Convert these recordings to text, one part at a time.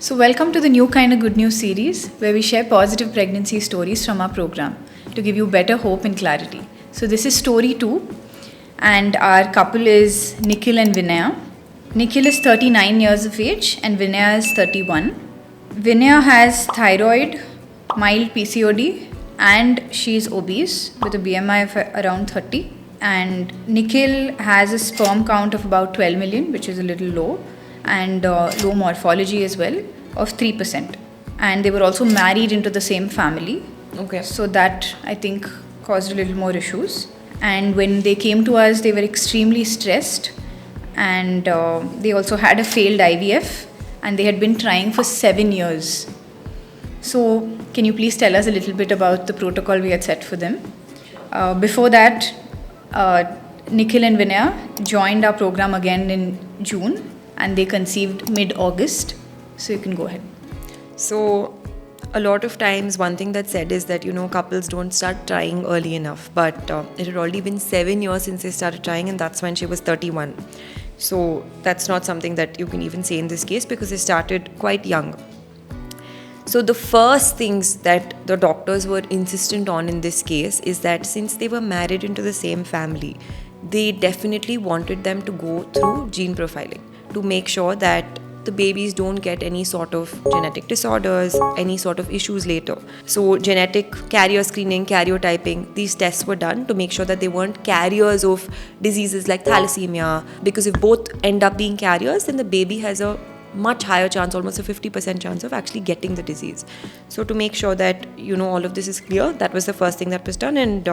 So welcome to the NewKind of Good News series, where we share positive pregnancy stories from our program to give you better hope and clarity. So this is story 2, and our couple is Nikhil and Vinaya. Nikhil is 39 years of age and Vinaya is 31. Vinaya has thyroid, mild PCOD, and she is obese with a BMI of around 30. And Nikhil has a sperm count of about 12 million, which is a little low, and low morphology as well of 3%. And they were also married into the same family. Okay. So that, I think, caused a little more issues. And when they came to us, they were extremely stressed, and they also had a failed IVF, and they had been trying for 7 years. So can you please tell us a little bit about the protocol we had set for them? Before that, Nikhil and Vinaya joined our program again in June, and they conceived mid-August. So you can go ahead. So a lot of times one thing that's said is that, couples don't start trying early enough. But it had already been 7 years since they started trying, and that's when she was 31. So that's not something that you can even say in this case because they started quite young. So the first things that the doctors were insistent on in this case is that since they were married into the same family, they definitely wanted them to go through gene profiling to make sure that the babies don't get any sort of genetic disorders, any sort of issues later. So genetic carrier screening, karyotyping, these tests were done to make sure that they weren't carriers of diseases like thalassemia, because if both end up being carriers, then the baby has a much higher chance, almost a 50% chance of actually getting the disease. So to make sure that, all of this is clear, that was the first thing that was done, and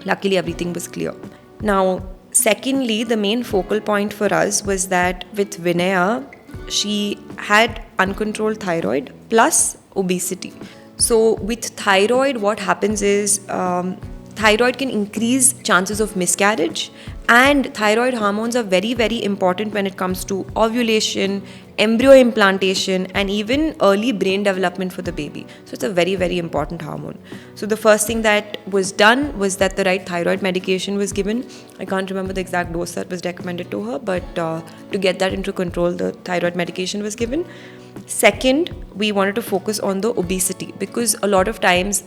luckily everything was clear. Now, secondly, the main focal point for us was that with Vinaya, she had uncontrolled thyroid plus obesity. So with thyroid, what happens is thyroid can increase chances of miscarriage, and thyroid hormones are very, very important when it comes to ovulation, embryo implantation, and even early brain development for the baby. So it's a very, very important hormone. So the first thing that was done was that the right thyroid medication was given. I can't remember the exact dose that was recommended to her, but to get that into control, the thyroid medication was given. Second, we wanted to focus on the obesity, because a lot of times,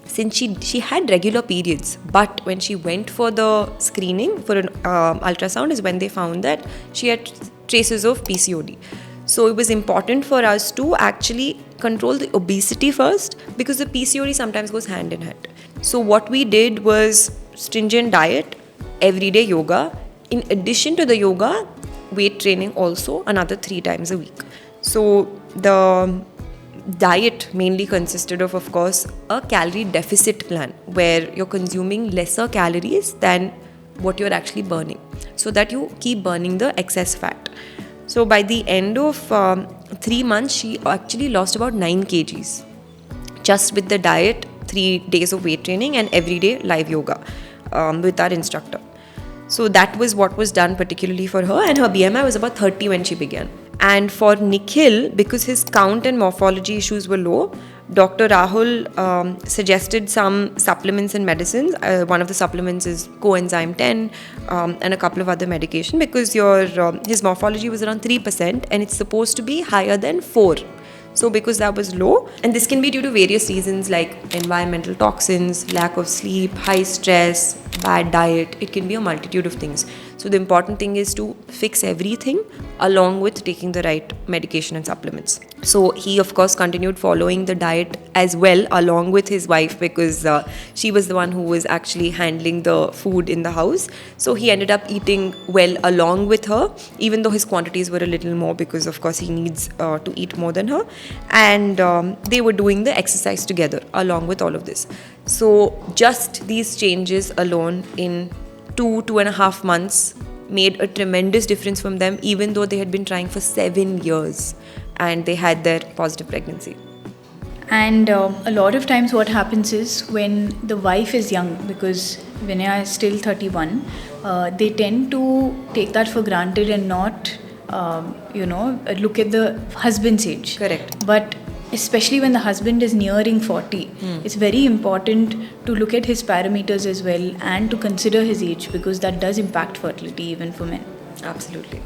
since she had regular periods, but when she went for the screening for an ultrasound is when they found that she had traces of PCOD. So it was important for us to actually control the obesity first, because the PCOD sometimes goes hand in hand. So what we did was stringent diet, everyday yoga. In addition to the yoga, weight training also another 3 times a week. So the diet mainly consisted of course, a calorie deficit plan where you're consuming lesser calories than what you're actually burning, so that you keep burning the excess fat. So by the end of 3 months, she actually lost about 9 kgs just with the diet, 3 days of weight training, and everyday live yoga with our instructor. So that was what was done particularly for her, and her BMI was about 30 when she began. And for Nikhil, because his count and morphology issues were low, Dr. Rahul suggested some supplements and medicines. One of the supplements is coenzyme 10 and a couple of other medication, because his morphology was around 3% and it's supposed to be higher than 4. So because that was low, and this can be due to various reasons like environmental toxins, lack of sleep, high stress, bad diet, it can be a multitude of things. So the important thing is to fix everything along with taking the right medication and supplements. So he of course continued following the diet as well along with his wife, because she was the one who was actually handling the food in the house. So he ended up eating well along with her, even though his quantities were a little more, because of course he needs to eat more than her. And they were doing the exercise together along with all of this. So just these changes alone in 2.5 months made a tremendous difference from them, even though they had been trying for 7 years and they had their positive pregnancy. And a lot of times what happens is when the wife is young, because Vinaya is still 31, they tend to take that for granted and not, look at the husband's age. Correct. But especially when the husband is nearing 40, it's very important to look at his parameters as well and to consider his age, because that does impact fertility even for men. Absolutely.